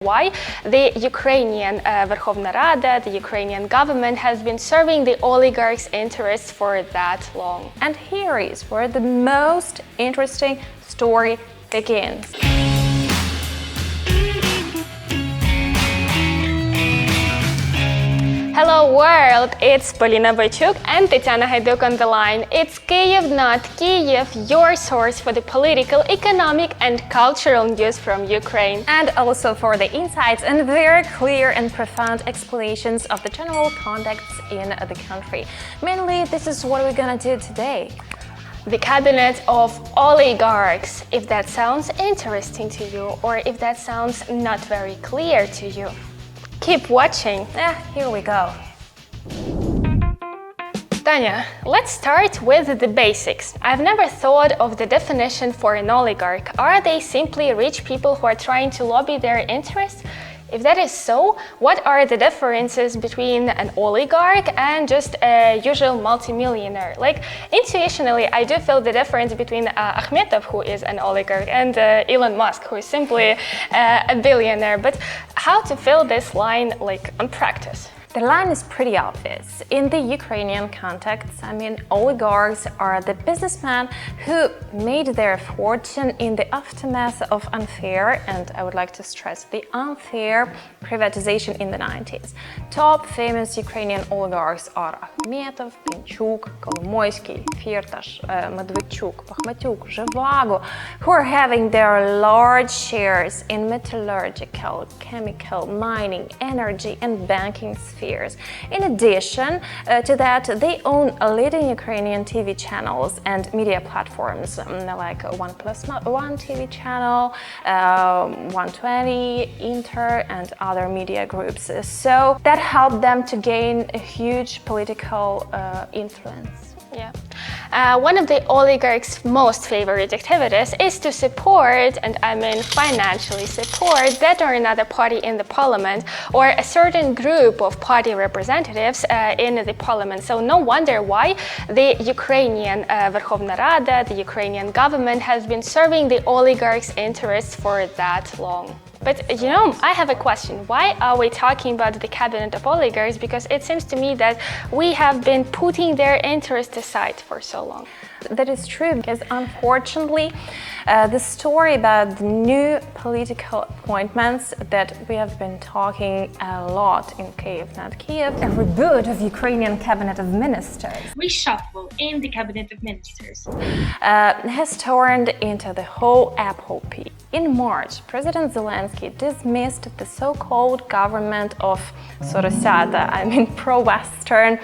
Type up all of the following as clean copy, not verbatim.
Why the Ukrainian Verkhovna Rada, the Ukrainian government, has been serving the oligarchs' interests for that long. And here is where the most interesting story begins. Hello world, it's Polina Boychuk and Tetiana Haiduk on the line. It's Kyiv, not Kyiv, your source for the political, economic and cultural news from Ukraine. And also for the insights and very clear and profound explanations of the general contexts in the country. Mainly, this is what we're gonna do today. The cabinet of oligarchs, if that sounds interesting to you or if that sounds not very clear to you. Keep watching. Here we go. Tanya, let's start with the basics. I've never thought of the definition for an oligarch. Are they simply rich people who are trying to lobby their interests? If that is so, what are the differences between an oligarch and just a usual multimillionaire? Like, intuitionally, I do feel the difference between Akhmetov, who is an oligarch, and Elon Musk, who is simply a billionaire. But how to fill this line, like, on practice? The line is pretty obvious. In the Ukrainian context, oligarchs are the businessmen who made their fortune in the aftermath of unfair, and I would like to stress the unfair, privatization in the 90s. Top famous Ukrainian oligarchs are Akhmetov, Pinchuk, Kolomoisky, Firtash, Medvedchuk, Bakhmatyuk, Zhivago, who are having their large shares in metallurgical, chemical, mining, energy and banking spheres. In addition to that, they own leading Ukrainian TV channels and media platforms like 1+1 TV channel, 120, Inter, and other media groups. So that helped them to gain a huge political influence. Yeah. One of the oligarchs' most favorite activities is to support, and I mean financially support, that or another party in the parliament or a certain group of party representatives in the parliament. So no wonder why the Ukrainian Verkhovna Rada, the Ukrainian government, has been serving the oligarchs' interests for that long. But you know, I have a question. Why are we talking about the cabinet of oligarchs? Because it seems to me that we have been putting their interests aside for so long. That is true, because unfortunately, the story about the new political appointments that we have been talking a lot in Kyiv, not Kyiv, a reboot of Ukrainian cabinet of ministers, Reshuffle in the cabinet of ministers, has turned into the whole epopee. In March, President Zelensky dismissed the so-called government of Sorosata, pro-Western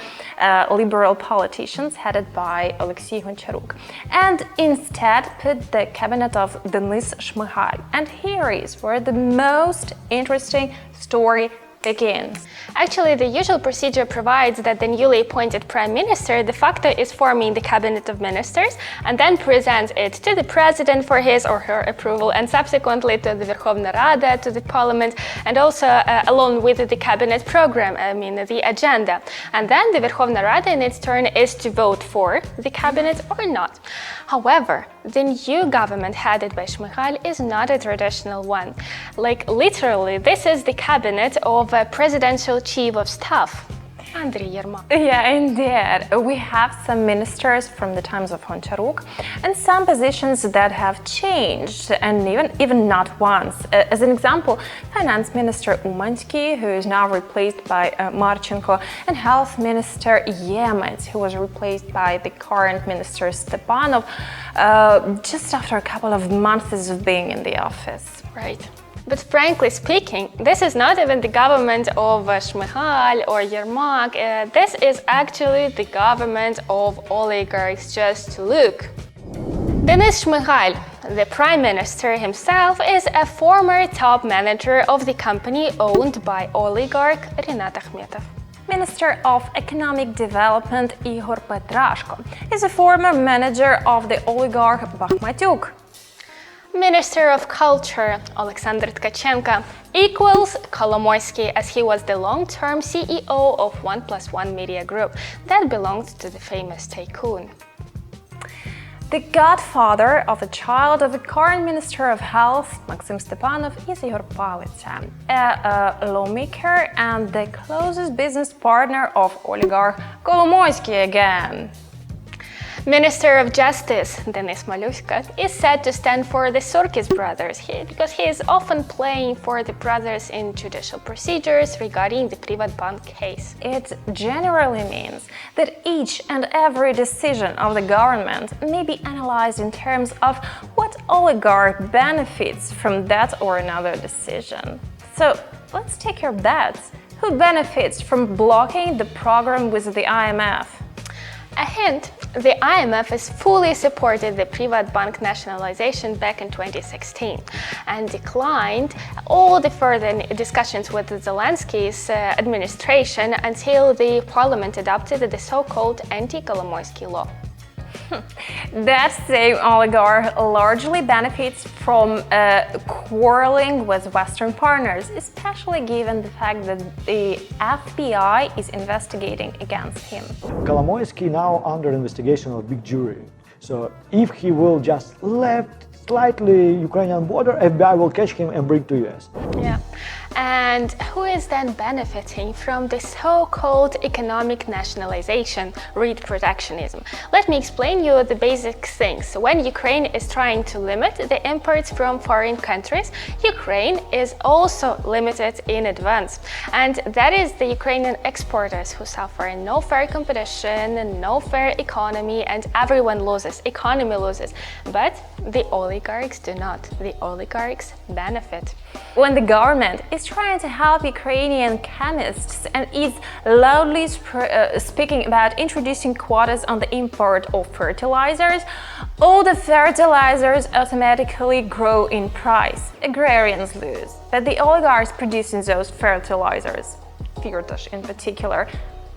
liberal politicians headed by Alexei Goncharuk, and instead put the cabinet of Denis Shmyhal. And here is where the most interesting story begins. Actually, the usual procedure provides that the newly appointed prime minister de facto is forming the cabinet of ministers and then presents it to the president for his or her approval, and subsequently to the Verkhovna Rada, to the parliament, and also along with the cabinet program, the agenda. And then the Verkhovna Rada in its turn is to vote for the cabinet or not. However, the new government headed by Shmyhal is not a traditional one. Like, literally, this is the cabinet of a presidential chief of staff, Andriy Yermak. Yeah, indeed. We have some ministers from the times of Goncharuk and some positions that have changed, and even not once. As an example, Finance Minister Umansky, who is now replaced by Marchenko, and Health Minister Yemets, who was replaced by the current Minister Stepanov just after a couple of months of being in the office. Right. But frankly speaking, this is not even the government of Shmyhal or Yermak. This is actually the government of oligarchs. Just look. Denis Shmyhal, the prime minister himself, is a former top manager of the company owned by oligarch Rinat Akhmetov. Minister of Economic Development Igor Petrashko is a former manager of the oligarch Bakhmatyuk. Minister of Culture Alexander Tkachenko equals Kolomoisky, as he was the long-term CEO of 1+1 Media Group that belonged to the famous tycoon. The godfather of the child of the current Minister of Health, Maxim Stepanov, is Igor Palitsa, a lawmaker and the closest business partner of oligarch Kolomoisky again. Minister of Justice Denis Malushka is said to stand for the Surkis brothers because he is often playing for the brothers in judicial procedures regarding the Privatbank case. It generally means that each and every decision of the government may be analyzed in terms of what oligarch benefits from that or another decision. So let's take your bets. Who benefits from blocking the program with the IMF? A hint, the IMF has fully supported the Privatbank nationalization back in 2016 and declined all the further discussions with Zelensky's administration until the parliament adopted the so-called anti-Kolomoisky law. That same oligarch largely benefits from quarreling with Western partners, especially given the fact that the FBI is investigating against him. Kolomoisky now under investigation of big jury. So if he will just left slightly Ukrainian border, FBI will catch him and bring to US. Yeah. And who is then benefiting from the so-called economic nationalization, read protectionism? Let me explain you the basic things. When Ukraine is trying to limit the imports from foreign countries, Ukraine is also limited in advance. And that is the Ukrainian exporters who suffer no fair competition, no fair economy, and everyone loses, economy loses. But the oligarchs do not. The oligarchs benefit. When the government is trying to help Ukrainian chemists and is loudly speaking about introducing quotas on the import of fertilizers, all the fertilizers automatically grow in price. Agrarians lose, but the oligarchs producing those fertilizers, Firtash in particular,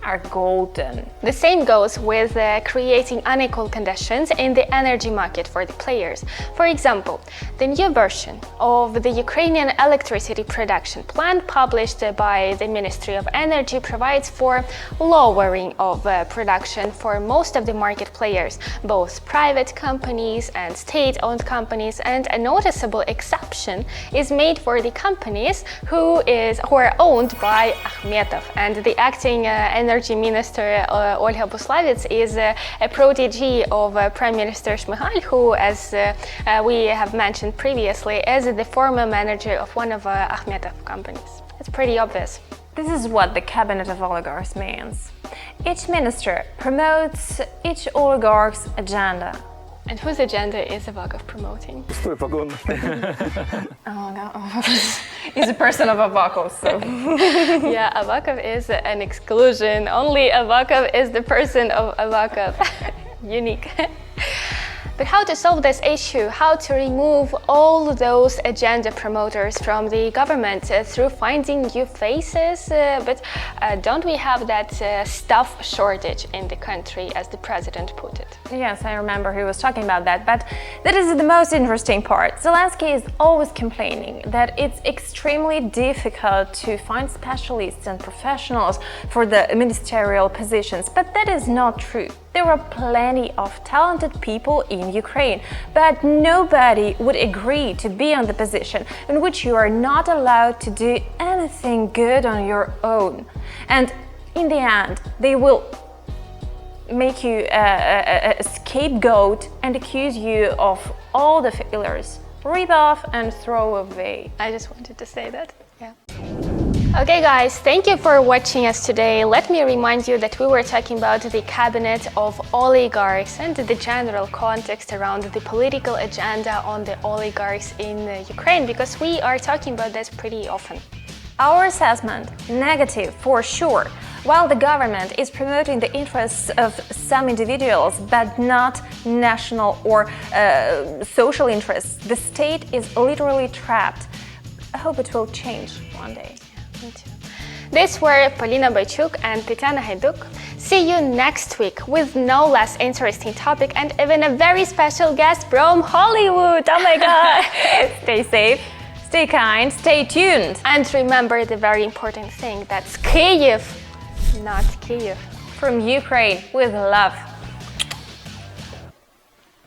are golden. The same goes with creating unequal conditions in the energy market for the players. For example, the new version of the Ukrainian electricity production plan published by the Ministry of Energy provides for lowering of production for most of the market players, both private companies and state-owned companies, and a noticeable exception is made for the companies who are owned by Akhmetov, and the acting Energy Minister Olga Buslavets is a protege of Prime Minister Shmyhal, who, as we have mentioned previously, is the former manager of one of Akhmetov companies. It's pretty obvious. This is what the cabinet of oligarchs means. Each minister promotes each oligarch's agenda. And whose agenda is Avakov promoting? He's a person of Avakov, so. Yeah, Avakov is an exclusion. Only Avakov is the person of Avakov. Unique. But how to solve this issue? How to remove all those agenda promoters from the government through finding new faces? But don't we have that staff shortage in the country, as the president put it? Yes, I remember he was talking about that, but that is the most interesting part. Zelensky is always complaining that it's extremely difficult to find specialists and professionals for the ministerial positions, but that is not true. There are plenty of talented people in Ukraine, but nobody would agree to be on the position in which you are not allowed to do anything good on your own. And in the end, they will make you a scapegoat and accuse you of all the failures. Rip off and throw away. I just wanted to say that, yeah. Okay guys, thank you for watching us today. Let me remind you that we were talking about the cabinet of oligarchs and the general context around the political agenda on the oligarchs in Ukraine, because we are talking about this pretty often. Our assessment, negative for sure. While the government is promoting the interests of some individuals but not national or social interests, the state is literally trapped. I hope it will change one day. Me too. These were Polina Baychuk and Tatiana Haiduk. See you next week with no less interesting topic and even a very special guest from Hollywood. Oh my god! Stay safe, stay kind, stay tuned. And remember the very important thing, that's Kyiv, not Kyiv. From Ukraine with love.